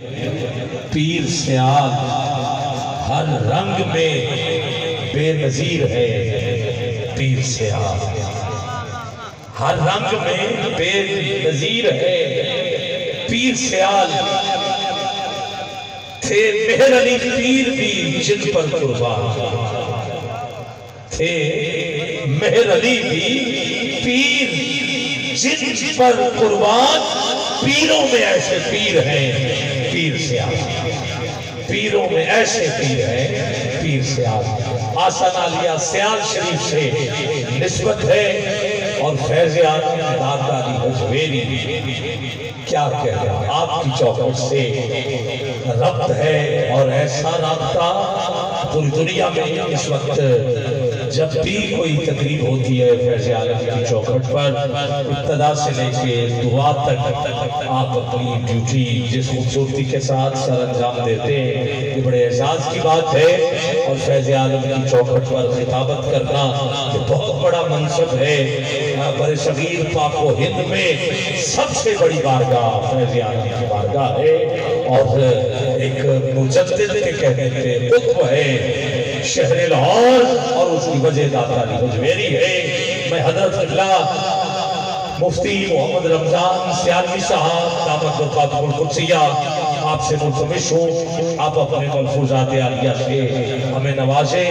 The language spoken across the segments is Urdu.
پیر سیال ہر رنگ میں بے نظیر ہے پیر سیال، ہر رنگ میں بے نظیر ہے پیر سیال، تھے مہر علی پیر بھی جن پر قربان، تھے مہر علی بھی پیر جن پر قربان، پیروں میں ایسے پیر ہیں پیر سیال، پیروں میں ایسے پیر ہیں پیر سیال۔ آسان عالیہ سیال شریف سے نسبت ہے اور فیض عالم داتا علی حجویری کیا کہہ رہا ہے، آپ کی چوکھٹ سے ربط ہے، اور ایسا رابطہ پوری دنیا میں اس وقت جب بھی کوئی تقریب ہوتی ہے فیض عالم کی چوکھٹ پر، ابتدا سے لے کے دعا تک آپ اپنی ڈیوٹی جس خوبصورتی کے ساتھ سر انجام دیتے ہیں، یہ بڑے اعزاز کی بات ہے، اور فیض عالم کی چوکھٹ پر خطابت کرنا یہ بہت بڑا منصب ہے۔ بر صغیر پاک و ہند میں سب سے بڑی بارگاہ فیض عالم کی بارگاہ ہے، اور ایک مجدد کے کہنے پہ قطب ہے شہر لاہور، اور اس کی وجہ داتا علی حجویری ہے۔ میں حضرت اللہ مفتی محمد رمضان سیالوی صاحب دامت برکاتہ القدسیہ آپ سے ملتمس ہوں، آپ اپنے ملفوظات عالیہ سے ہمیں نوازیں۔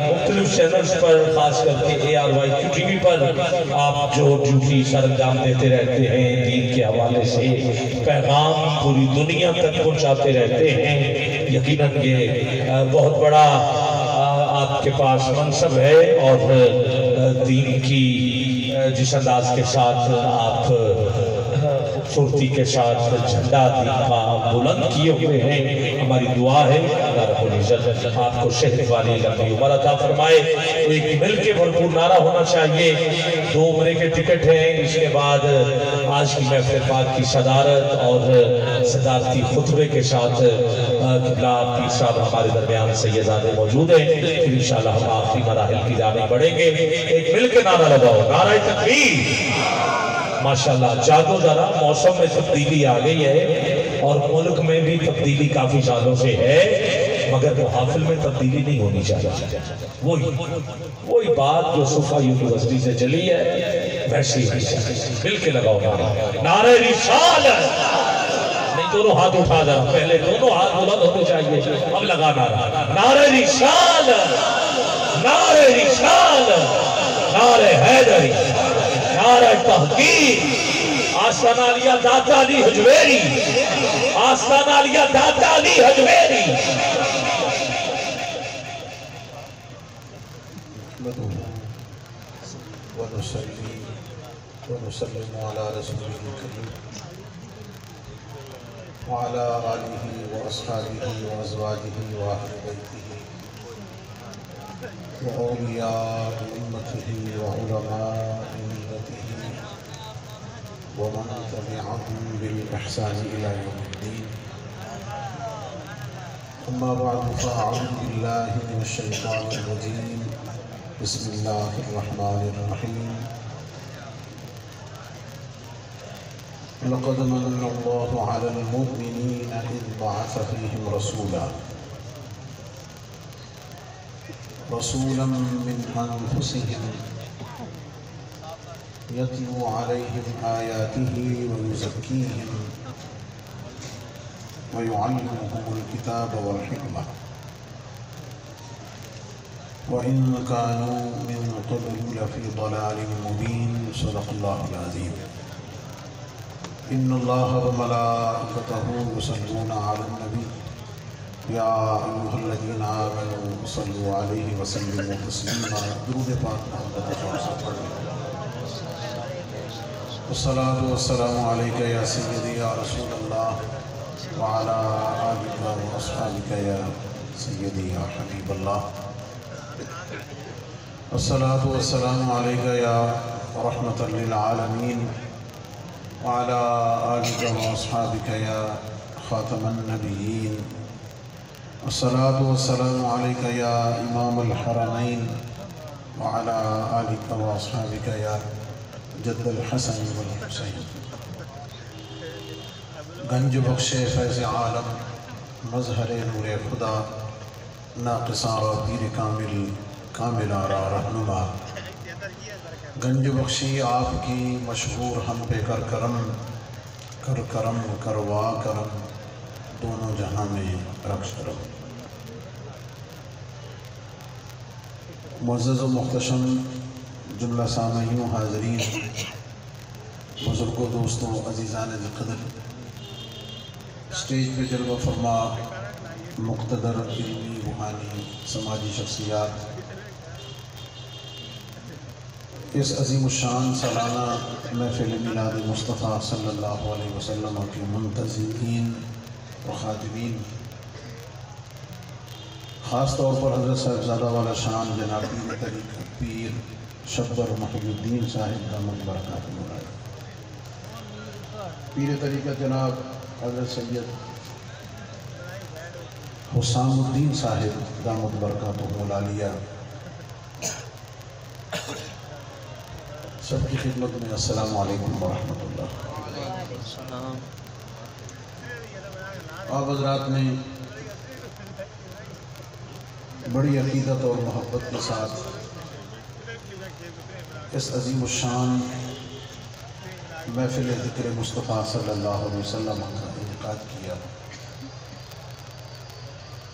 مختلف چینلز پر خاص کر کے ARYQ-TV پر آپ جو ڈیوٹی سر انجام دیتے رہتے ہیں، دین کے حوالے سے پیغام پوری دنیا تک پہنچاتے رہتے ہیں، یقیناً یہ بہت بڑا آپ کے پاس منصب ہے، اور دین کی جس انداز کے ساتھ آپ خوبصورتی کے ساتھ جھنڈا دین کا بلند کیے ہوئے ہیں، ہماری دعا ہے اللہ رب العزت آپ کو صحت والی لمبی عمر عطا فرمائے۔ تو ایک مل کے بھرپور نعرہ ہونا چاہیے، 2 عمرے کے ٹکٹ ہیں، اس کے بعد آج کی محفل پاک کی صدارت اور صدارتی خطبے کے ساتھ قبلہ پیر صاحب ہمارے درمیان سیدزادے موجود ہیں، پھر انشاءاللہ ہم آخری مراحل کی جانب بڑھیں گے۔ ایک مل کے نعرہ لگاؤ، نعرہ تکبیر۔ ماشاءاللہ جاگو ذرا، موسم میں تبدیلی آ گئی ہے، اور ملک میں بھی تبدیلی کافی سالوں سے ہے، مگر محافل میں تبدیلی نہیں ہونی چاہیے۔ وہی بات جو صفحہ یونیورسٹی سے چلی ہے ویسی ہی مل کے لگاؤ نعرہ رسالت۔ نہیں، دونوں ہاتھ اٹھا ذرا، پہلے دونوں ہاتھ بلند ہونے چاہیے، اب لگا نعرہ رسالت، نعرہ رسالت، نعرہ حیدری، نعرہ تحقیق، آستان عالیہ داتا علی حجویری، آستان عالیہ داتا علی حجویری۔ ونصلي ونسلم على رسوله الكريم وعلى آله وأصحابه وأزواجه وأهل بيته وأولياء أمته وعلماء ملته ومن تبعهم بالإحسان إلى يوم الدين، أما بعد فأعوذ بالله من الشيطان الرجيم، بسم الله الرحمن الرحيم۔ لقد من الله على المؤمنين إذ بعث فيهم رسولا من أنفسهم يتلو عليهم آياته ويزكيهم ويعلمهم الكتاب والحكمة وإن كانوا من قبل لفي ضلال مبين، صدق الله العظيم۔ إن الله وملائكته يصلون على النبي يا أيها الذين آمنوا صلوا عليه وسلموا تسليما۔ درود پاک محمد صلی اللہ علیہ وسلم۔ والصلاة والسلام عليك يا سيدي يا رسول الله وعلى آلك وأصحابك يا سيدي يا حبيب الله۔ والصلاة والسلام عليك يا رحمة للعالمين وعلى آلك وأصحابك يا خاتم النبيين۔ والصلاة والسلام عليك يا إمام الحرمين وعلى آلك وأصحابك يا جد الحسن والحسين۔ گنج بخش فیض عالم مظہر نور خدا ناقصاں پیر کامل کامل آرا رہنما گنج بخشی آپ کی مشہور ہم پہ کر کرم کروا کرم دونوں جہاں میں رکھ کرم۔ معزز و محتشم جملہ سامعین و حاضرین، بزرگوں دوستوں عزیزان قدر، اسٹیج پہ جلوہ فرما مقتدر علمی روحانی سماجی شخصیات، اس عظیم الشان سالانہ محفل میلاد مصطفیٰ صلی اللہ علیہ وسلم کے منتظرین و خادمین، خاص طور پر حضرت صاحبزادہ والا شان جناب پیر طریقت پیر شبر محی الدین صاحب دامت برکاتہ العالیہ، پیر طریقت جناب حضرت سید حسام الدین صاحب دامت برکاتہ العالیہ، سب کی خدمت میں السلام علیکم ورحمۃ اللہ۔ آپ حضرات نے بڑی عقیدت اور محبت کے ساتھ اس عظیم الشان محفل ذکر مصطفیٰ صلی اللہ علیہ وسلم کا انعقاد کیا۔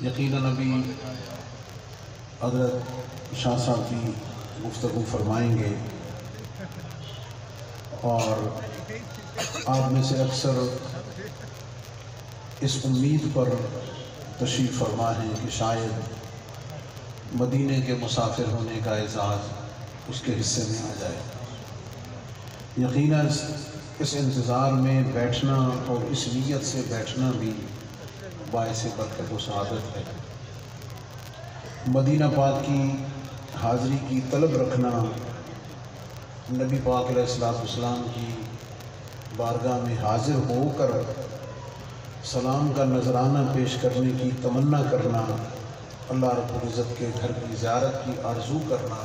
یقیناً ابھی حضرت شاہ صاحب کی گفتگو فرمائیں گے، اور آپ میں سے اکثر اس امید پر تشریف فرما ہے کہ شاید مدینے کے مسافر ہونے کا اعزاز اس کے حصے میں آ جائے۔ یقیناً اس انتظار میں بیٹھنا اور اس نیت سے بیٹھنا بھی باعث برکت و سعادت ہے۔ مدینہ پاک کی حاضری کی طلب رکھنا، نبی پاک علیہ السلام کی بارگاہ میں حاضر ہو کر سلام کا نذرانہ پیش کرنے کی تمنا کرنا، اللہ رب العزت کے گھر کی زیارت کی آرزو کرنا،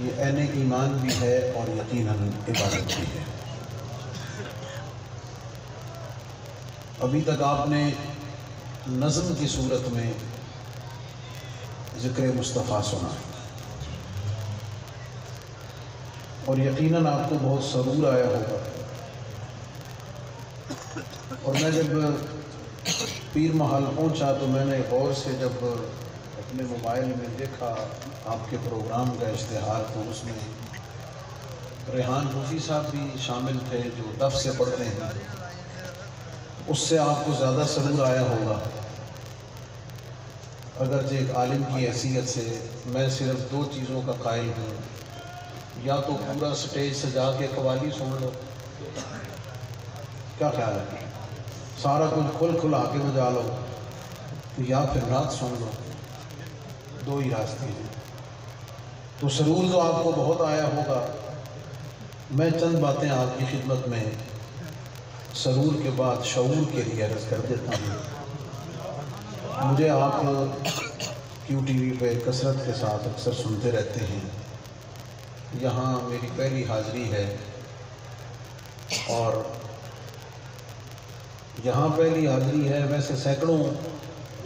یہ عین ایمان بھی ہے اور یقیناً عبادت بھی ہے۔ ابھی تک آپ نے نظم کی صورت میں ذکر مصطفیٰ سنا، اور یقیناً آپ کو بہت سرور آیا ہوگا، اور میں جب پیر محل پہنچا تو میں نے غور سے جب اپنے موبائل میں دیکھا آپ کے پروگرام کا اشتہار، تو اس میں ریحان حفیظ صاحب بھی شامل تھے جو دف سے پڑھتے ہیں، اس سے آپ کو زیادہ سرور آیا ہوگا۔ اگرچہ ایک عالم کی حیثیت سے میں صرف دو چیزوں کا قائل ہوں، یا تو پورا سٹیج سجا کے قوالی سن لو، کیا خیال ہے، سارا کچھ کھلا کے بجا لو، یا پھر نعت سن لو، دو ہی راستے ہیں۔ تو سرور تو آپ کو بہت آیا ہوگا، میں چند باتیں آپ کی خدمت میں سرور کے بعد شعور کے لیے عرض کر دیتا ہوں۔ مجھے آپ کیو ٹی وی پہ کثرت کے ساتھ اکثر سنتے رہتے ہیں، یہاں میری پہلی حاضری ہے، اور یہاں پہلی حاضری ہے، ویسے سینکڑوں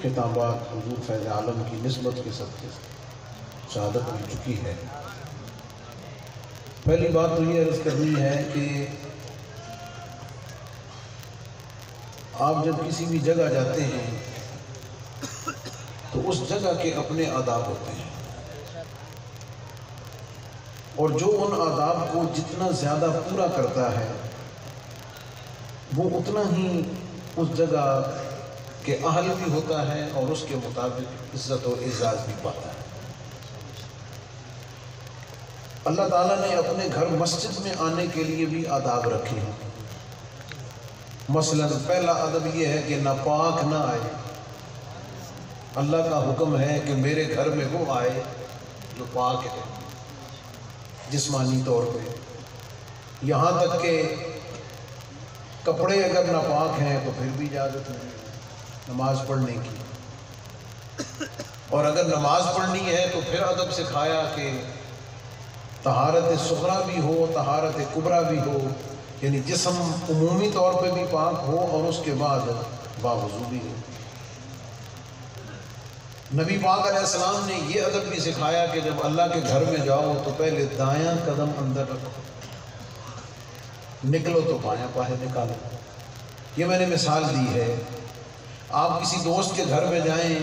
خطابات حضور فیض عالم کی نسبت کے صدقے شہادت مل چکی ہے۔ پہلی بات تو یہ عرض کرنی ہے کہ آپ جب کسی بھی جگہ جاتے ہیں تو اس جگہ کے اپنے آداب ہوتے ہیں، اور جو ان آداب کو جتنا زیادہ پورا کرتا ہے وہ اتنا ہی اس جگہ کے اہل بھی ہوتا ہے اور اس کے مطابق عزت و اعزاز بھی پاتا ہے۔ اللہ تعالیٰ نے اپنے گھر مسجد میں آنے کے لیے بھی آداب رکھے ہیں۔ مثلا پہلا ادب یہ ہے کہ ناپاک نہ آئے۔ اللہ کا حکم ہے کہ میرے گھر میں وہ آئے جو پاک ہے جسمانی طور پہ، یہاں تک کہ کپڑے اگر ناپاک ہیں تو پھر بھی اجازت نہیں نماز پڑھنے کی، اور اگر نماز پڑھنی ہے تو پھر ادب سکھایا کہ طہارت صغریٰ بھی ہو، طہارت کبریٰ بھی ہو، یعنی جسم عمومی طور پہ بھی پاک ہو اور اس کے بعد باوضو بھی ہو۔ نبی پاک علیہ السلام نے یہ ادب بھی سکھایا کہ جب اللہ کے گھر میں جاؤ تو پہلے دایاں قدم اندر رکھو، نکلو تو بایاں باہر نکالو۔ یہ میں نے مثال دی ہے۔ آپ کسی دوست کے گھر میں جائیں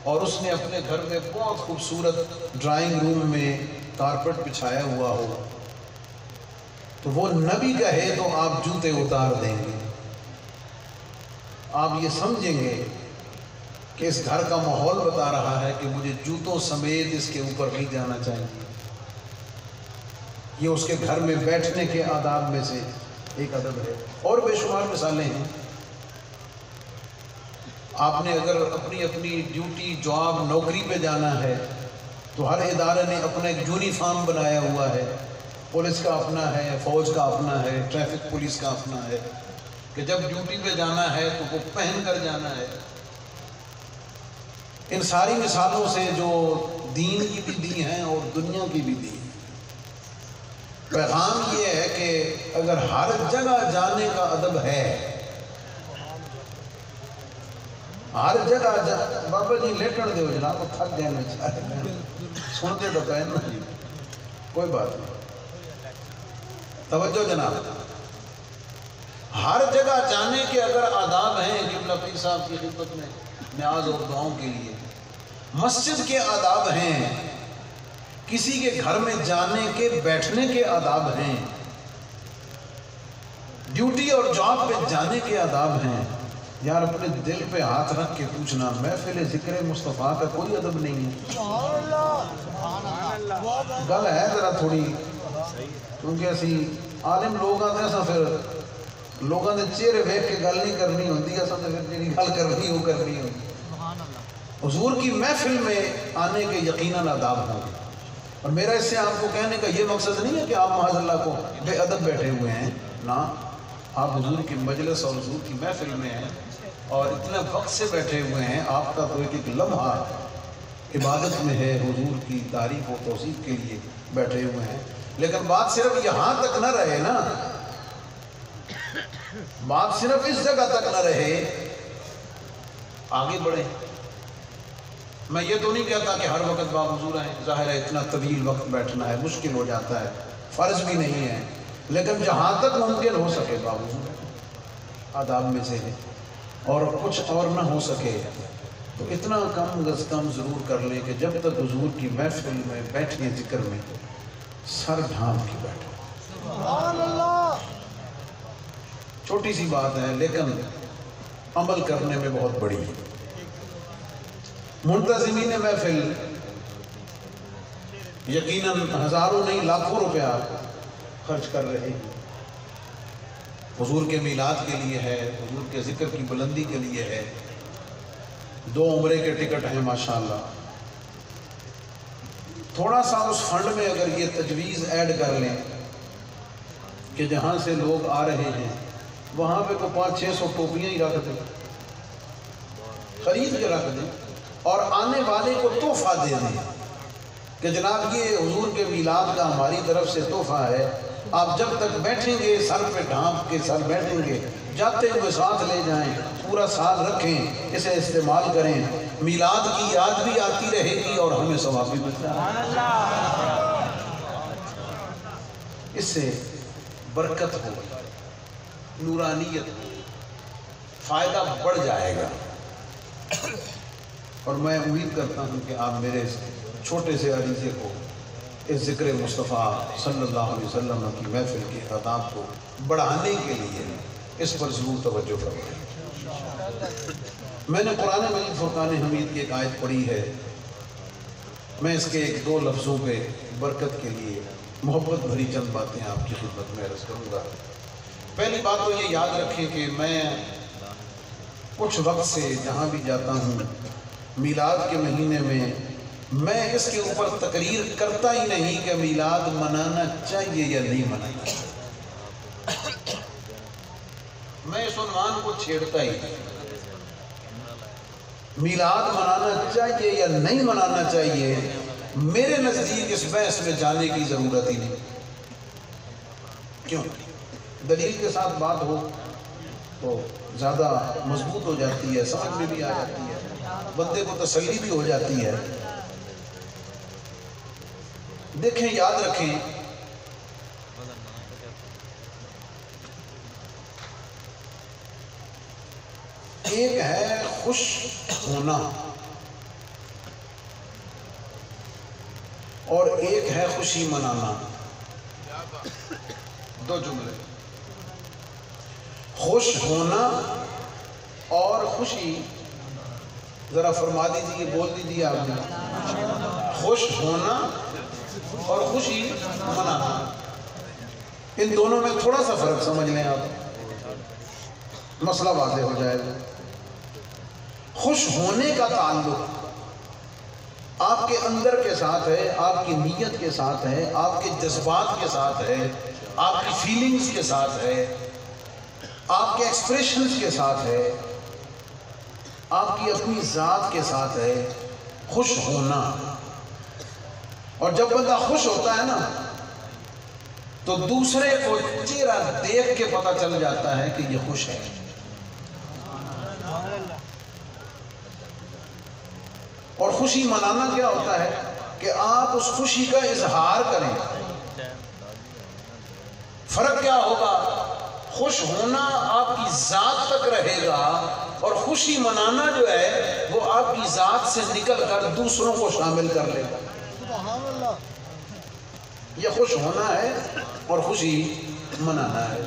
اور اس نے اپنے گھر میں بہت خوبصورت ڈرائنگ روم میں کارپٹ بچھایا ہوا ہو تو وہ نبی کہے تو آپ جوتے اتار دیں گے، آپ یہ سمجھیں گے کہ اس گھر کا ماحول بتا رہا ہے کہ مجھے جوتوں سمیت اس کے اوپر نہیں جانا چاہیے۔ یہ اس کے گھر میں بیٹھنے کے آداب میں سے ایک ادب ہے، اور بے شمار مثالیں ہیں۔ آپ نے اگر اپنی اپنی ڈیوٹی جاب نوکری پہ جانا ہے تو ہر ادارے نے اپنا ایک یونیفارم بنایا ہوا ہے، پولیس کا اپنا ہے، فوج کا اپنا ہے، ٹریفک پولیس کا اپنا ہے، کہ جب ڈیوٹی پہ جانا ہے تو وہ پہن کر جانا ہے۔ ان ساری مثالوں سے جو دین کی بھی دی ہیں اور دنیا کی بھی دی، پیغام یہ ہے کہ اگر ہر جگہ جانے کا ادب ہے، ہر جگہ بابا جی لیٹن دے ہو جناب، تھک گئے میں سنتے تو پہن نا جی، کوئی بات نہیں، توجہ جناب۔ ہر جگہ جانے کے اگر آداب ہیں قبلہ پیر صاحب کی خدمت میں نیاز اور دعاؤں کے لیے، مسجد کے آداب ہیں، کسی کے گھر میں جانے کے بیٹھنے کے آداب ہیں، ڈیوٹی اور جاب پہ جانے کے آداب ہیں۔ یار اپنے دل پہ ہاتھ رکھ کے پوچھنا، محفل ذکر مصطفیٰ کا کوئی ادب نہیں ہے؟ گل ہے ذرا تھوڑی، کیونکہ اسی عالم لوگ آتے ہیں پھر لوگوں نے چہرے ویکھ کے گل نہیں کرنی ہوتی، اصل تو پھر جی گل کرنی ہو کرنی ہوتی۔ حضور کی محفل میں آنے کے یقیناً آداب ہوں گے، اور میرا اس سے آپ کو کہنے کا یہ مقصد نہیں ہے کہ آپ معاذ اللہ کو بے ادب بیٹھے ہوئے ہیں، نہ، آپ حضور کی مجلس اور حضور کی محفل میں ہیں اور اتنے وقت سے بیٹھے ہوئے ہیں، آپ کا تو ایک ایک لمحہ عبادت میں ہے، حضور کی تعریف و توصیف کے لیے بیٹھے ہوئے ہیں۔ لیکن بات صرف یہاں تک نہ رہے نا، بات صرف اس جگہ تک نہ رہے، آگے بڑھیں۔ میں یہ تو نہیں کہتا کہ ہر وقت باحضور ہیں، ظاہر ہے اتنا طویل وقت بیٹھنا ہے، مشکل ہو جاتا ہے، فرض بھی نہیں ہے، لیکن جہاں تک ممکن ہو سکے باحضور آداب میں سے ہے، اور کچھ اور نہ ہو سکے تو اتنا کم از کم ضرور کر لیں کہ جب تک حضور کی محفل میں بیٹھے ذکر میں سر ڈھانپ کے بیٹھے۔ سبحان اللہ، چھوٹی سی بات ہے لیکن عمل کرنے میں بہت بڑی ہے۔ منتظمین محفل یقیناً ہزاروں نہیں لاکھوں روپیہ خرچ کر رہے ہیں، حضور کے میلاد کے لیے ہے، حضور کے ذکر کی بلندی کے لیے ہے، 2 عمرے کے ٹکٹ ہیں ماشاءاللہ۔ تھوڑا سا اس فنڈ میں اگر یہ تجویز ایڈ کر لیں کہ جہاں سے لوگ آ رہے ہیں وہاں پہ تو 500-600 ٹوپیاں ہی رکھ دیں، خرید کے رکھ دیں، اور آنے والے کو تحفہ دے دیں کہ جناب یہ حضور کے میلاد کا ہماری طرف سے تحفہ ہے، آپ جب تک بیٹھیں گے سر پہ ڈھانپ کے سر بیٹھیں گے، جاتے ہوئے ساتھ لے جائیں، پورا سال رکھیں، اسے استعمال کریں، میلاد کی یاد بھی آتی رہے گی اور ہمیں ثواب بھی ملتا ہے، اس سے برکت ہو، نورانیت ہو، فائدہ بڑھ جائے گا۔ اور میں امید کرتا ہوں کہ آپ میرے اس چھوٹے سے عریضے کو، اس ذکر مصطفیٰ صلی اللہ علیہ وسلم کی محفل کے آداب کو بڑھانے کے لیے اس پر ضرور توجہ فرمائیں۔ میں نے قرآن مجید فرقان حمید کی ایک آیت پڑھی ہے، میں اس کے 1-2 لفظوں پہ برکت کے لیے محبت بھری چند باتیں آپ کی خدمت میں عرض کروں گا۔ پہلی بات تو یہ یاد رکھیں کہ میں کچھ وقت سے جہاں بھی جاتا ہوں میلاد کے مہینے میں اس کے اوپر تقریر کرتا ہی نہیں کہ میلاد منانا چاہیے یا نہیں منانا چاہیے، میں اس عنوان کو چھیڑتا ہی نہیں۔ میلاد منانا چاہیے یا نہیں منانا چاہیے، میرے نزدیک اس بحث میں جانے کی ضرورت ہی نہیں۔ کیوں؟ دلیل کے ساتھ بات ہو تو زیادہ مضبوط ہو جاتی ہے، سمجھ میں بھی آ جاتی ہے، بندے کو تسلی بھی ہو جاتی ہے۔ دیکھیں، یاد رکھیں، ایک ہے خوش ہونا اور ایک ہے خوشی منانا۔ دو جملے، خوش ہونا اور خوشی، ذرا فرما دیجیے، بول دیجیے آپ نے، خوش ہونا اور خوشی منانا، ان دونوں میں تھوڑا سا فرق سمجھ لیں آپ، مسئلہ واضح ہو جائے گا۔ خوش ہونے کا تعلق آپ کے اندر کے ساتھ ہے، آپ کی نیت کے ساتھ ہے، آپ کے جذبات کے ساتھ ہے، آپ کی فیلنگز کے ساتھ ہے، آپ کے ایکسپریشنز کے ساتھ ہے، آپ کی اپنی ذات کے ساتھ ہے خوش ہونا۔ اور جب بندہ خوش ہوتا ہے نا تو دوسرے کو چہرہ دیکھ کے پتہ چل جاتا ہے کہ یہ خوش ہے۔ اور خوشی منانا کیا ہوتا ہے کہ آپ اس خوشی کا اظہار کریں۔ فرق کیا ہوگا؟ خوش ہونا آپ کی ذات تک رہے گا اور خوشی منانا جو ہے وہ آپ کی ذات سے نکل کر دوسروں کو شامل کر لے گا۔ یہ خوش ہونا ہے اور خوشی منانا ہے۔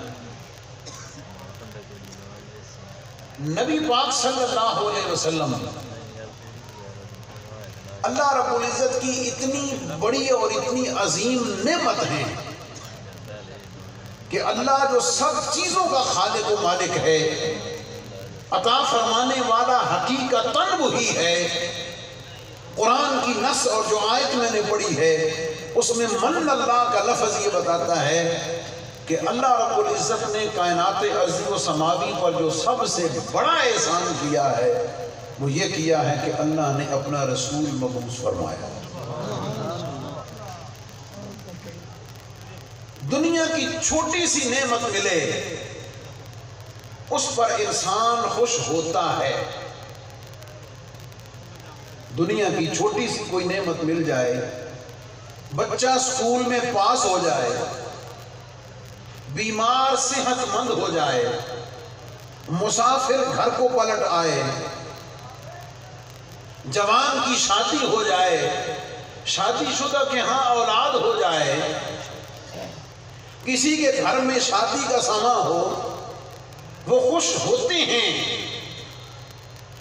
نبی پاک صلی اللہ علیہ وسلم، اللہ رب العزت کی اتنی بڑی اور اتنی عظیم نعمت ہے کہ اللہ جو سب چیزوں کا خالق و مالک ہے، عطا فرمانے والا حقیقتاً وہی ہے۔ قرآن کی نص اور جو آیت میں نے پڑھی ہے اس میں من اللہ کا لفظ یہ بتاتا ہے کہ اللہ رب العزت نے کائنات ارضی و سماوی پر جو سب سے بڑا احسان کیا ہے وہ یہ کیا ہے کہ اللہ نے اپنا رسول مبعوث فرمایا۔ دنیا کی چھوٹی سی نعمت ملے اس پر انسان خوش ہوتا ہے۔ دنیا کی چھوٹی سی کوئی نعمت مل جائے، بچہ سکول میں پاس ہو جائے، بیمار صحت مند ہو جائے، مسافر گھر کو پلٹ آئے، جوان کی شادی ہو جائے، شادی شدہ کے ہاں اولاد ہو جائے، کسی کے گھر میں شادی کا سما ہو، وہ خوش ہوتے ہیں۔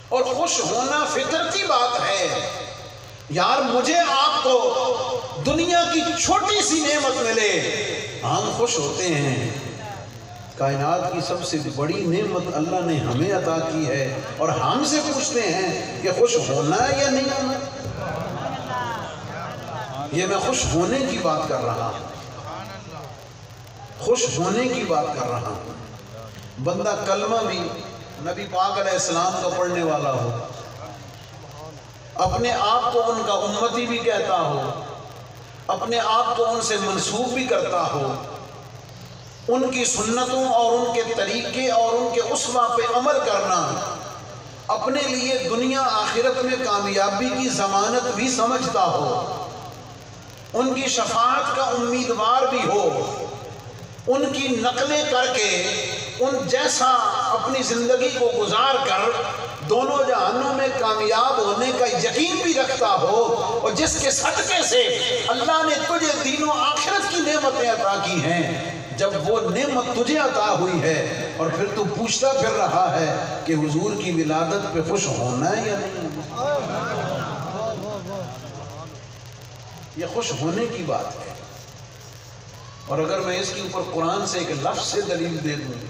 اور خوش ہونا فطرتی بات ہے۔ یار مجھے آپ کو دنیا کی چھوٹی سی نعمت ملے، ہم خوش ہوتے ہیں۔ کائنات کی سب سے بڑی نعمت اللہ نے ہمیں عطا کی ہے اور ہم سے پوچھتے ہیں کہ خوش ہونا ہے یا نہیں ہونا۔ یہ میں خوش ہونے کی بات کر رہا ہوں، خوش ہونے کی بات کر رہا ہوں۔ بندہ کلمہ بھی نبی پاک علیہ السلام کا پڑھنے والا ہو، اپنے آپ کو ان کا امتی بھی کہتا ہو، اپنے آپ کو ان سے منسوب بھی کرتا ہو، ان کی سنتوں اور ان کے طریقے اور ان کے اسوہ پہ عمل کرنا اپنے لیے دنیا آخرت میں کامیابی کی ضمانت بھی سمجھتا ہو، ان کی شفاعت کا امیدوار بھی ہو، ان کی نقلیں کر کے ان جیسا اپنی زندگی کو گزار کر دونوں جہانوں میں کامیاب ہونے کا یقین بھی رکھتا ہو، اور جس کے صدقے سے اللہ نے تجھے دین و آخرت کی نعمتیں عطا کی ہیں، جب وہ نعمت تجھے عطا ہوئی ہے اور پھر تو پوچھتا پھر رہا ہے کہ حضور کی ولادت پہ خوش ہونا ہے یا نہیں ہونا۔ یہ خوش ہونے کی بات ہے۔ اور اگر میں اس کے اوپر قرآن سے ایک لفظ سے دلیل دے دوں،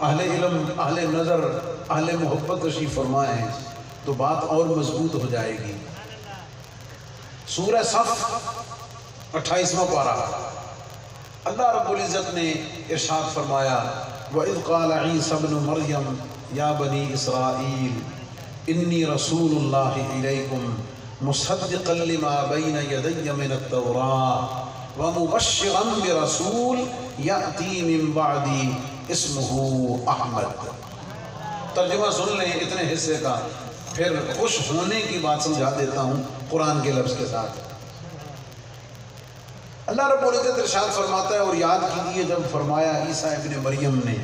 اہل علم، اہل نظر، اہل محبت تشریف فرمائیں تو بات اور مضبوط ہو جائے گی۔ سورہ صف 28واں پارہ، اللہ رب العزت نے ارشاد فرمایا وَإِذْ قَالَ عِيسَى ابْنُ مَرْيَمَ يَا بَنِي إِسْرَائِيلَ إِنِّي رَسُولُ اللَّهِ إِلَيْكُمْ مُصَدِّقًا لِمَا بَيْنَ يَدَيَّ مِنَ التَّوْرَاةِ وَمُبَشِّرًا بِرَسُولٍ یأتی من بعدی اسمہ احمد۔ ترجمہ سن لیں اتنے حصے کا، پھر خوش ہونے کی بات سمجھا دیتا ہوں قرآن کے لفظ کے ساتھ۔ اللہ رب العزت ارشاد فرماتا ہے، اور یاد کیجیے جب فرمایا عیسیٰ ابن مریم نے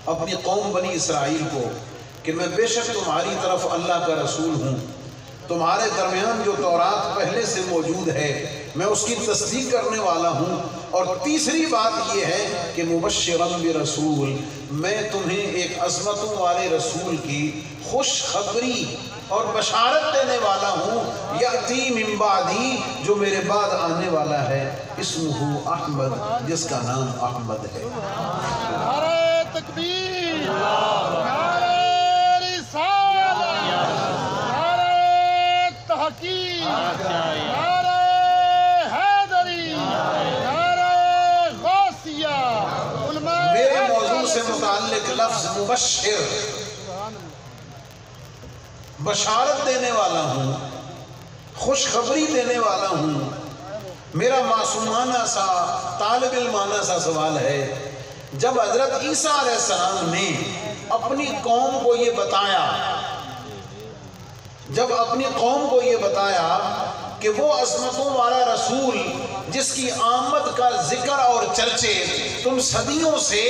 اپنی قوم بنی اسرائیل کو کہ میں بے شک تمہاری طرف اللہ کا رسول ہوں، تمہارے درمیان جو تورات پہلے سے موجود ہے میں اس کی تصدیق کرنے والا ہوں، اور تیسری بات یہ ہے کہ مبشرا برسول، میں تمہیں ایک عظمتوں والے رسول کی خوشخبری اور بشارت دینے والا ہوں، یأتی من بعدی، جو میرے بعد آنے والا ہے، اسمہ احمد، جس کا نام احمد ہے۔ نعرہ تکبیر، نعرہ رسالت، نعرہ تحقیق، نعرہ حیدری، نعرہ غوثیہ، علماء میرے موضوع سے متعلق لفظ مبشر، بشارت دینے والا ہوں، خوشخبری دینے والا ہوں۔ میرا معصومانہ سا طالب علمانہ سا سوال ہے، جب حضرت عیسیٰ علیہ السلام نے اپنی قوم کو یہ بتایا، جب اپنی قوم کو یہ بتایا کہ وہ عظمتوں والا رسول جس کی آمد کا ذکر اور چرچے تم صدیوں سے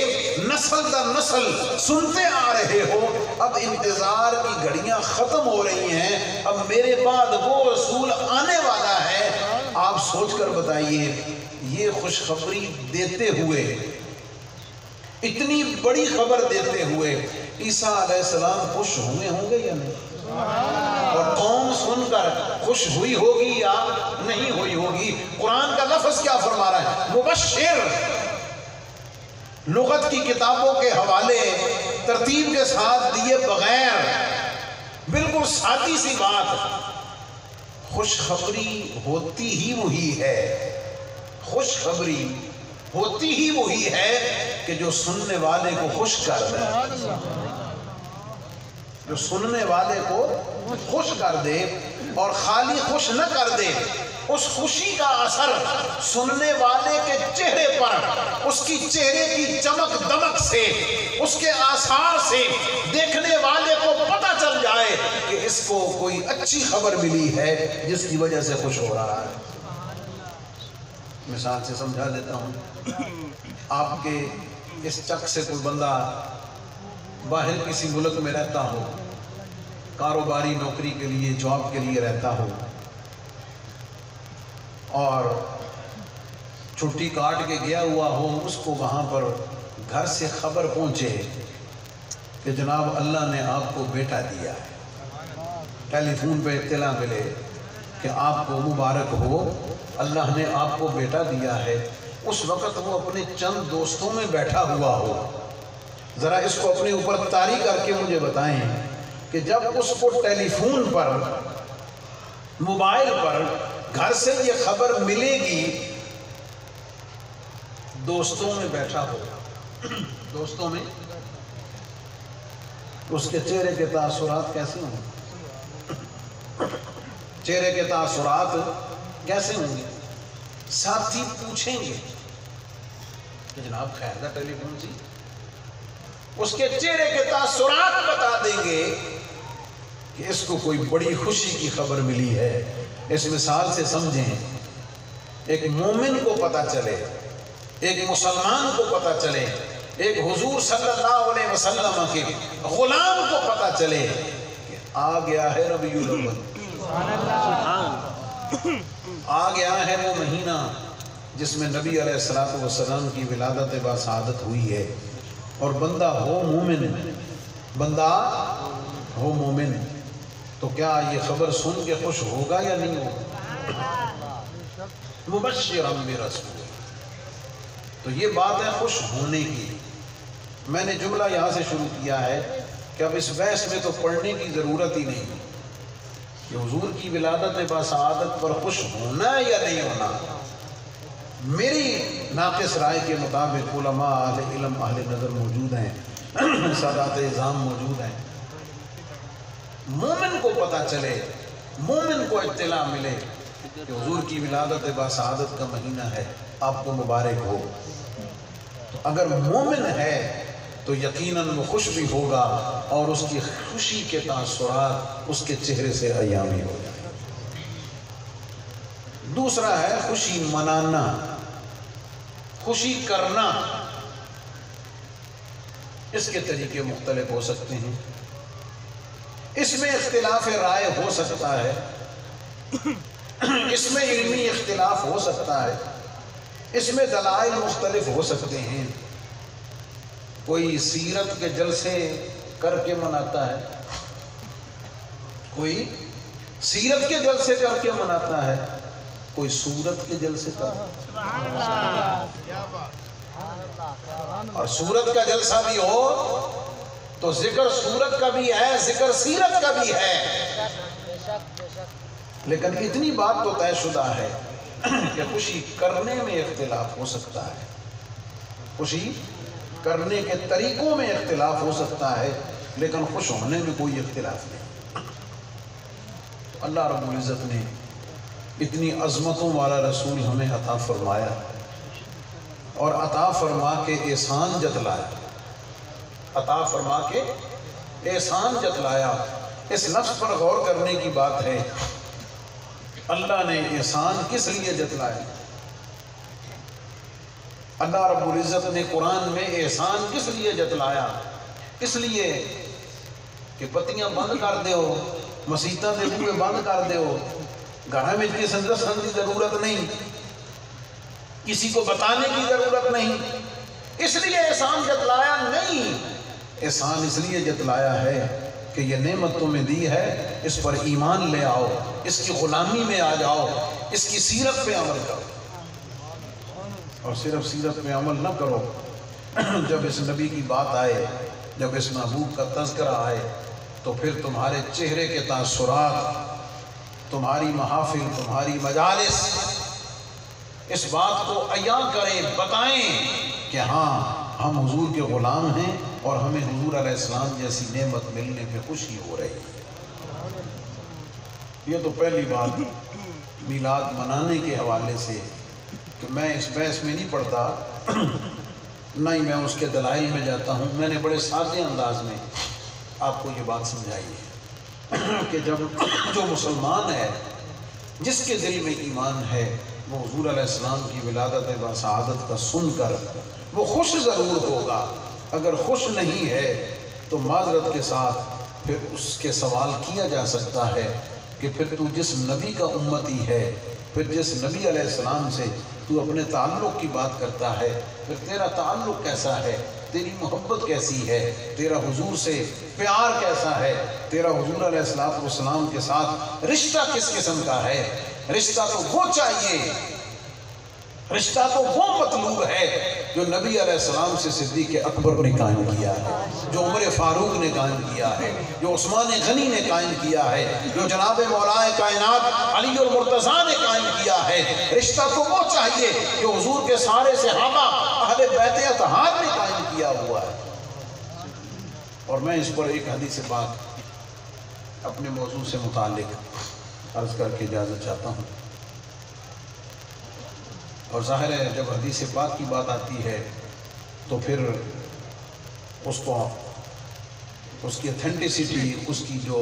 نسل در نسل سنتے آ رہے ہو، اب انتظار کی گھڑیاں ختم ہو رہی ہیں، اب میرے بعد وہ رسول آنے والا ہے، آپ سوچ کر بتائیے یہ خوشخبری دیتے ہوئے، اتنی بڑی خبر دیتے ہوئے عیسیٰ علیہ السلام خوش ہوئے ہوں گے یا نہیں؟ اور قوم سن کر خوش ہوئی ہوگی یا نہیں ہوئی ہوگی؟ قرآن کا لفظ کیا فرما رہا ہے؟ مبشر۔ لغت کی کتابوں کے حوالے ترتیب کے ساتھ دیے بغیر بالکل سادی سی بات، خوشخبری ہوتی ہی وہی ہے، خوشخبری ہوتی ہی وہی ہے کہ جو سننے والے کو خوش کر دے، جو سننے والے کو خوش کر دے، اور خالی خوش نہ کر دے، اس خوشی کا اثر سننے والے کے چہرے پر، اس کی چہرے کی چمک دمک سے، اس کے آثار سے دیکھنے والے کو پتہ چل جائے کہ اس کو کوئی اچھی خبر ملی ہے جس کی وجہ سے خوش ہو رہا ہے۔ مثال سے سمجھا دیتا ہوں، آپ کے اس چک سے کوئی بندہ باہر کسی ملک میں رہتا ہو، کاروباری نوکری کے لیے، جاب کے لیے رہتا ہو، اور چھٹی کاٹ کے گیا ہوا ہو، اس کو وہاں پر گھر سے خبر پہنچے کہ جناب اللہ نے آپ کو بیٹا دیا ہے، ٹیلی فون پہ اطلاع ملے کہ آپ کو مبارک ہو، اللہ نے آپ کو بیٹا دیا ہے۔ اس وقت وہ اپنے چند دوستوں میں بیٹھا ہوا ہو، ذرا اس کو اپنے اوپر طاری کر کے مجھے بتائیں کہ جب اس کو ٹیلی فون پر، موبائل پر گھر سے یہ خبر ملے گی، دوستوں میں بیٹھا ہو، دوستوں میں، اس کے چہرے کے تاثرات کیسے ہوں گے؟ چہرے کے تاثرات کیسے ہوں گے؟ ساتھی پوچھیں گے کہ جناب خیر دا ٹیلی فون سی، اس کے چہرے کے تاثرات بتا دیں گے کہ اس کو کوئی بڑی خوشی کی خبر ملی ہے۔ اس مثال سے سمجھیں، ایک مومن کو پتہ چلے، ایک مسلمان کو پتہ چلے، ایک حضور صلی اللہ علیہ وسلم کے غلام کو پتہ چلے کہ آ گیا ہے ربیع الاول، آ گیا ہے وہ مہینہ جس میں نبی علیہ السلام کی ولادت باسعادت ہوئی ہے، اور بندہ ہو مومن، بندہ ہو مومن، تو کیا یہ خبر سن کے خوش ہوگا یا نہیں ہوگا؟ مبشرا برسول، تو یہ بات ہے خوش ہونے کی۔ میں نے جملہ یہاں سے شروع کیا ہے کہ اب اس بحث میں تو پڑھنے کی ضرورت ہی نہیں کہ حضور کی ولادت باسعادت پر خوش ہونا یا نہیں ہونا۔ میری ناقص رائے کے مطابق علماء، اہل علم، اہل نظر موجود ہیں، سادات اعظام موجود ہیں، مومن کو پتہ چلے، مومن کو اطلاع ملے کہ حضور کی ولادت باسعادت کا مہینہ ہے، آپ کو مبارک ہو، تو اگر مومن ہے تو یقیناً وہ خوش بھی ہوگا اور اس کی خوشی کے تاثرات اس کے چہرے سے عیاں بھی ہو جائیں۔ دوسرا ہے خوشی منانا، خوشی کرنا۔ اس کے طریقے مختلف ہو سکتے ہیں، اس میں اختلاف رائے ہو سکتا ہے، اس میں علمی اختلاف ہو سکتا ہے، اس میں دلائل مختلف ہو سکتے ہیں۔ کوئی سیرت کے جلسے کر کے مناتا ہے، کوئی سیرت کے جلسے کر کے مناتا ہے، کوئی صورت کے جلسے کر، اور صورت کا جلسہ بھی ہو تو ذکر صورت کا بھی ہے، ذکر سیرت کا بھی ہے، لیکن اتنی بات تو طے شدہ ہے کہ خوشی کرنے میں اختلاف ہو سکتا ہے، خوشی کرنے کے طریقوں میں اختلاف ہو سکتا ہے، لیکن خوش ہونے میں کوئی اختلاف نہیں۔ اللہ رب العزت نے اتنی عظمتوں والا رسول ہمیں عطا فرمایا اور عطا فرما کے احسان جتلایا، عطا فرما کے احسان جتلایا۔ اس لفظ پر غور کرنے کی بات ہے، اللہ نے احسان کس لیے جتلایا؟ اللہ رب العزت نے قرآن میں احسان کس لیے جتلایا؟ اس لیے کہ بتیاں بند کر دیو، مسیتاں دے بوئے بند کر دیو، گھر میں کسی دسن کی ضرورت نہیں، کسی کو بتانے کی ضرورت نہیں، اس لیے احسان جتلایا نہیں۔ احسان اس لیے جتلایا ہے کہ یہ نعمت تمہیں دی ہے، اس پر ایمان لے آؤ، اس کی غلامی میں آ جاؤ، اس کی سیرت پہ عمل کرو۔ اور صرف سیرت پہ عمل نہ کرو، جب اس نبی کی بات آئے، جب اس محبوب کا تذکرہ آئے تو پھر تمہارے چہرے کے تاثرات، تمہاری محافل، تمہاری مجالس اس بات کو عیاں کریں، بتائیں کہ ہاں ہم حضور کے غلام ہیں اور ہمیں حضور علیہ السلام جیسی نعمت ملنے پہ خوشی ہو رہی ہے۔ یہ تو پہلی بات میلاد منانے کے حوالے سے، کہ میں اس بحث میں نہیں پڑھتا، نہ ہی میں اس کے دلائل میں جاتا ہوں، میں نے بڑے سادے انداز میں آپ کو یہ بات سمجھائی ہے کہ جب جو مسلمان ہے، جس کے دل میں ایمان ہے، وہ حضور علیہ السلام کی ولادت و سعادت کا سن کر وہ خوش ضرور ہوگا۔ اگر خوش نہیں ہے تو معذرت کے ساتھ پھر اس کے سوال کیا جا سکتا ہے کہ پھر تو جس نبی کا امتی ہے، پھر جس نبی علیہ السلام سے تو اپنے تعلق کی بات کرتا ہے، پھر تیرا تعلق کیسا ہے، تیری محبت کیسی ہے، تیرا حضور سے پیار کیسا ہے، تیرا حضور علیہ السلام کے ساتھ رشتہ کس قسم کا ہے؟ رشتہ تو وہ چاہیے، رشتہ تو وہ مطلوب ہے جو نبی علیہ السلام سے صدیق اکبر نے قائم کیا ہے، جو عمر فاروق نے قائم کیا ہے، جو عثمان غنی نے قائم کیا ہے، جو جناب مولا کائنات علی المرتضیٰ نے قائم کیا ہے۔ رشتہ تو وہ چاہیے جو حضور کے سارے صحابہ اہل بیت اطہار نے قائم کیا ہوا ہے۔ اور میں اس پر ایک حدیث بات اپنے موضوع سے متعلق عرض کر کے اجازت چاہتا ہوں۔ اور ظاہر ہے جب حدیث پاک کی بات آتی ہے تو پھر اس کی اتھینٹسٹی، اس کی جو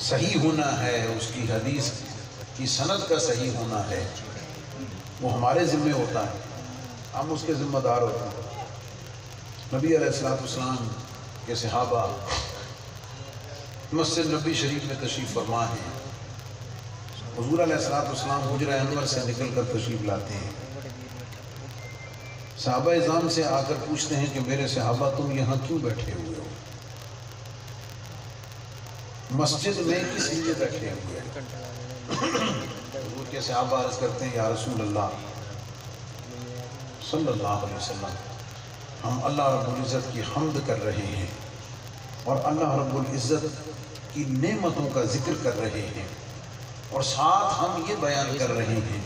صحیح ہونا ہے، اس کی حدیث کی سند کا صحیح ہونا ہے، وہ ہمارے ذمہ ہوتا ہے، ہم اس کے ذمہ دار ہوتے ہیں۔ نبی علیہ السلام کے صحابہ مسجد نبی شریف میں تشریف فرما ہیں، حضور علیہ السلام حجرہ انور سے نکل کر تشریف لاتے ہیں، صحابہ اعظام سے آ کر پوچھتے ہیں کہ میرے صحابہ تم یہاں کیوں بیٹھے ہوئے ہو، مسجد میں کس لیے بیٹھے ہوئے ہیں؟ حضور کے صحابہ عرض کرتے ہیں یا رسول اللہ صلی اللہ علیہ وسلم، ہم اللہ رب العزت کی حمد کر رہے ہیں اور اللہ رب العزت کی نعمتوں کا ذکر کر رہے ہیں، اور ساتھ ہم یہ بیان کر رہے ہیں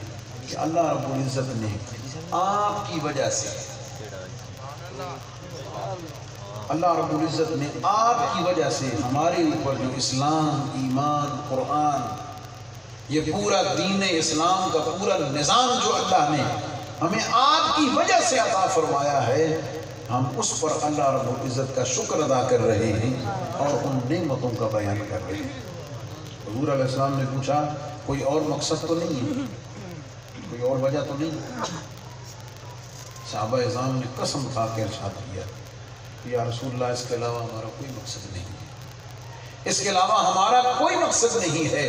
کہ اللہ رب العزت نے آپ کی وجہ سے، اللہ رب العزت نے آپ کی وجہ سے ہمارے اوپر جو اسلام، ایمان، قرآن، یہ پورا دین اسلام کا پورا نظام جو اللہ نے ہمیں آپ کی وجہ سے عطا فرمایا ہے، ہم اس پر اللہ رب العزت کا شکر ادا کر رہے ہیں اور ان نعمتوں کا بیان کر رہے ہیں۔ حضور علیہ السلام نے پوچھا کوئی اور مقصد تو نہیں ہے، کوئی اور وجہ تو نہیں ہے؟ صحابہ اعظام نے قسم کھا کے ارشاد کیا یا رسول اللہ اس کے علاوہ ہمارا کوئی مقصد نہیں ہے، اس کے علاوہ ہمارا کوئی مقصد نہیں ہے۔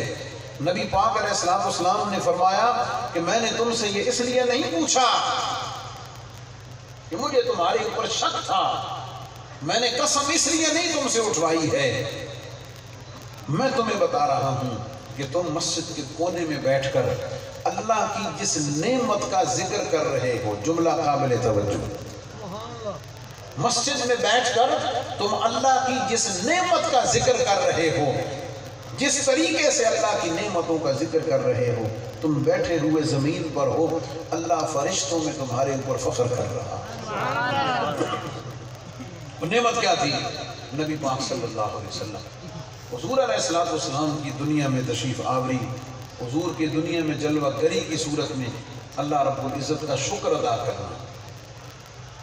نبی پاک علیہ السلام نے فرمایا کہ میں نے تم سے یہ اس لیے نہیں پوچھا کہ مجھے تمہارے اوپر شک تھا، میں نے قسم اس لیے نہیں تم سے اٹھوائی ہے، میں تمہیں بتا رہا ہوں کہ تم مسجد کے کونے میں بیٹھ کر اللہ کی جس نعمت کا ذکر کر رہے ہو، جملہ قابل توجہ، مسجد میں بیٹھ کر تم اللہ کی جس نعمت کا ذکر کر رہے ہو، جس طریقے سے اللہ کی نعمتوں کا ذکر کر رہے ہو، تم بیٹھے ہوئے زمین پر ہو، اللہ فرشتوں میں تمہارے اوپر فخر کر رہا۔ وہ نعمت کیا تھی؟ نبی پاک صلی اللہ علیہ وسلم حضور علیہ السلام کی دنیا میں تشریف آوری، حضور کی دنیا میں جلوہ گری کی صورت میں اللہ رب العزت کا شکر ادا کرنا،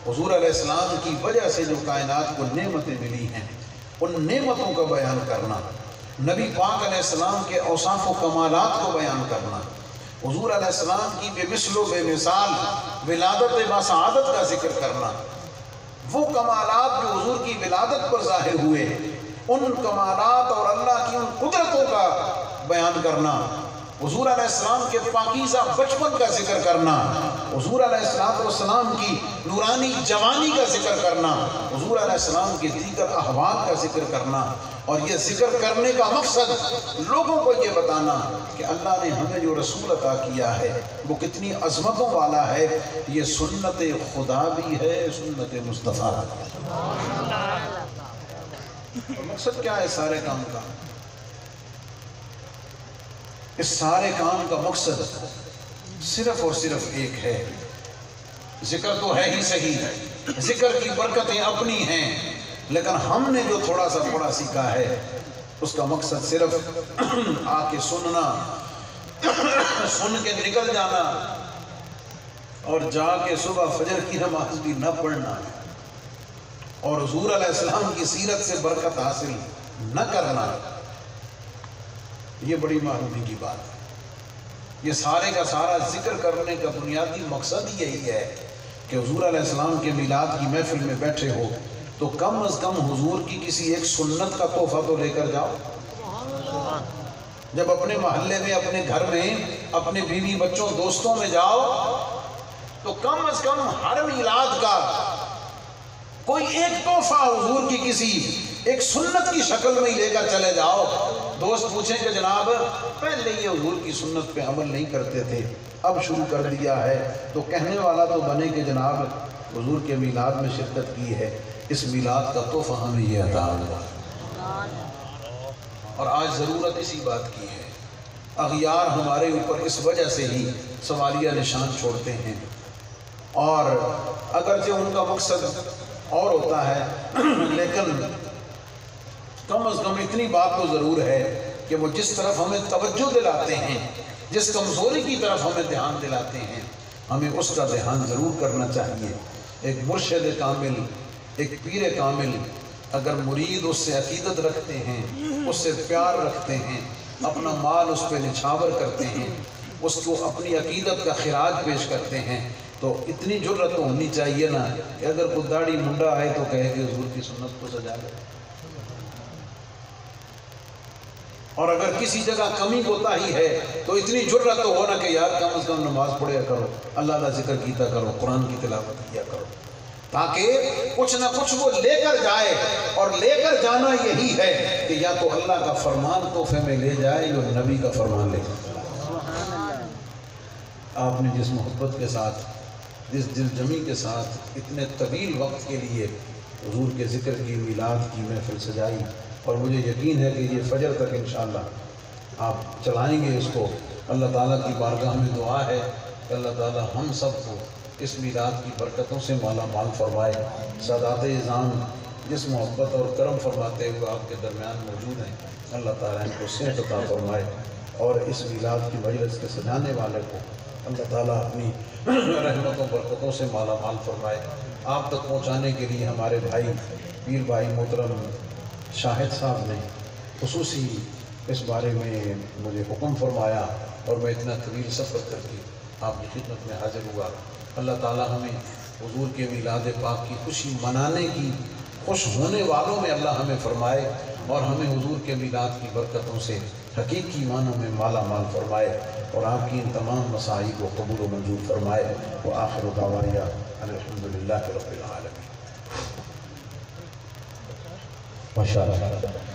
حضور علیہ السلام کی وجہ سے جو کائنات کو نعمتیں ملی ہیں ان نعمتوں کا بیان کرنا، نبی پاک علیہ السلام کے اوصاف و کمالات کو بیان کرنا، حضور علیہ السلام کی بے مثل و بے مثال ولادت باسعادت کا ذکر کرنا، وہ کمالات جو حضور کی ولادت پر ظاہر ہوئے ان کمالات اور اللہ کی ان قدرتوں کا بیان کرنا، حضور علیہ السلام کے پاکیزہ بچپن کا ذکر کرنا، حضور علیہ السلام کی نورانی جوانی کا ذکر کرنا، حضور علیہ السلام کے دیگر احوال کا ذکر کرنا، اور یہ ذکر کرنے کا مقصد لوگوں کو یہ بتانا کہ اللہ نے ہمیں جو رسول عطا کیا ہے وہ کتنی عظمتوں والا ہے، یہ سنت خدا بھی ہے، سنت مصطفیٰ۔ اور مقصد کیا ہے سارے کام کا؟ اس سارے کام کا مقصد صرف اور صرف ایک ہے، ذکر تو ہے ہی صحیح، ذکر کی برکتیں اپنی ہیں، لیکن ہم نے جو تھوڑا سیکھا ہے اس کا مقصد صرف آ کے سننا، سن کے نکل جانا اور جا کے صبح فجر کی نماز بھی نہ پڑھنا اور حضور علیہ السلام کی سیرت سے برکت حاصل نہ کرنا، یہ بڑی معلومی کی بات ہے۔ یہ سارے کا سارا ذکر کرنے کا بنیادی مقصد یہی ہے کہ حضور علیہ السلام کے میلاد کی محفل میں بیٹھے ہو تو کم از کم حضور کی کسی ایک سنت کا تحفہ تو لے کر جاؤ۔ جب اپنے محلے میں، اپنے گھر میں، اپنے بیوی بچوں دوستوں میں جاؤ تو کم از کم ہر میلاد کا کوئی ایک تحفہ حضور کی کسی ایک سنت کی شکل میں لے کر چلے جاؤ۔ دوست پوچھیں کہ جناب پہلے یہ حضور کی سنت پہ عمل نہیں کرتے تھے، اب شروع کر دیا ہے، تو کہنے والا تو بنے کہ جناب حضور کے میلاد میں شرکت کی ہے، اس میلاد کا تحفہ ہمیں یہ عطا ہوا۔ اور آج ضرورت اسی بات کی ہے، اغیار ہمارے اوپر اس وجہ سے ہی سوالیہ نشان چھوڑتے ہیں، اور اگرچہ ان کا مقصد اور ہوتا ہے لیکن کم از کم اتنی بات تو ضرور ہے کہ وہ جس طرف ہمیں توجہ دلاتے ہیں، جس کمزوری کی طرف ہمیں دھیان دلاتے ہیں، ہمیں اس کا دھیان ضرور کرنا چاہیے۔ ایک مرشد کامل، ایک پیر کامل اگر مرید اس سے عقیدت رکھتے ہیں، اس سے پیار رکھتے ہیں، اپنا مال اس پہ نچھاور کرتے ہیں، اس کو اپنی عقیدت کا خراج پیش کرتے ہیں، تو اتنی جرت تو ہونی چاہیے نا کہ اگر کوئی داڑھی منڈا ہے تو کہے کہ حضور کی سنت کو سجا لے، اور اگر کسی جگہ کمی کوتاہی ہے تو اتنی جرت تو ہونا کہ یار کم از کم نماز پڑھیا کرو، اللہ کا ذکر کیتا کرو، قرآن کی تلاوت کیا کرو، تاکہ کچھ نہ کچھ وہ لے کر جائے، اور لے کر جانا یہی ہے کہ یا تو اللہ کا فرمان تحفے میں لے جائے یا نبی کا فرمان لے جائے۔ آپ نے جس محبت کے ساتھ، جس دل جمی کے ساتھ اتنے طویل وقت کے لیے حضور کے ذکر کی، میلاد کی محفل سجائی، اور مجھے یقین ہے کہ یہ فجر تک انشاءاللہ آپ چلائیں گے اس کو، اللہ تعالیٰ کی بارگاہ میں دعا ہے کہ اللہ تعالیٰ ہم سب کو اس میلاد کی برکتوں سے مالا مال فرمائے۔ سادات اعظام جس محبت اور کرم فرماتے ہوئے آپ کے درمیان موجود ہیں، اللہ تعالیٰ ان کو صحت عطا فرمائے، اور اس میلاد کی مجلس کے سجانے والے کو اللہ تعالیٰ اپنی رحمتوں برکتوں سے مالا مال فرمائے۔ آپ تک پہنچانے کے لیے ہمارے بھائی پیر بھائی محترم شاہد صاحب نے خصوصی اس بارے میں مجھے حکم فرمایا اور میں اتنا طویل سفر کر کے آپ کی خدمت میں حاضر ہوا۔ اللہ تعالیٰ ہمیں حضور کے میلاد پاک کی خوشی منانے کی، خوش ہونے والوں میں اللہ ہمیں فرمائے، اور ہمیں حضور کے میلاد کی برکتوں سے حقیقی معنوں میں مالا مال فرمائے، اور آپ کی ان تمام مساعی کو قبول و منظور فرمائے۔ وآخر دعوانا الحمدللہ رب العالمین۔ ماشاءاللہ۔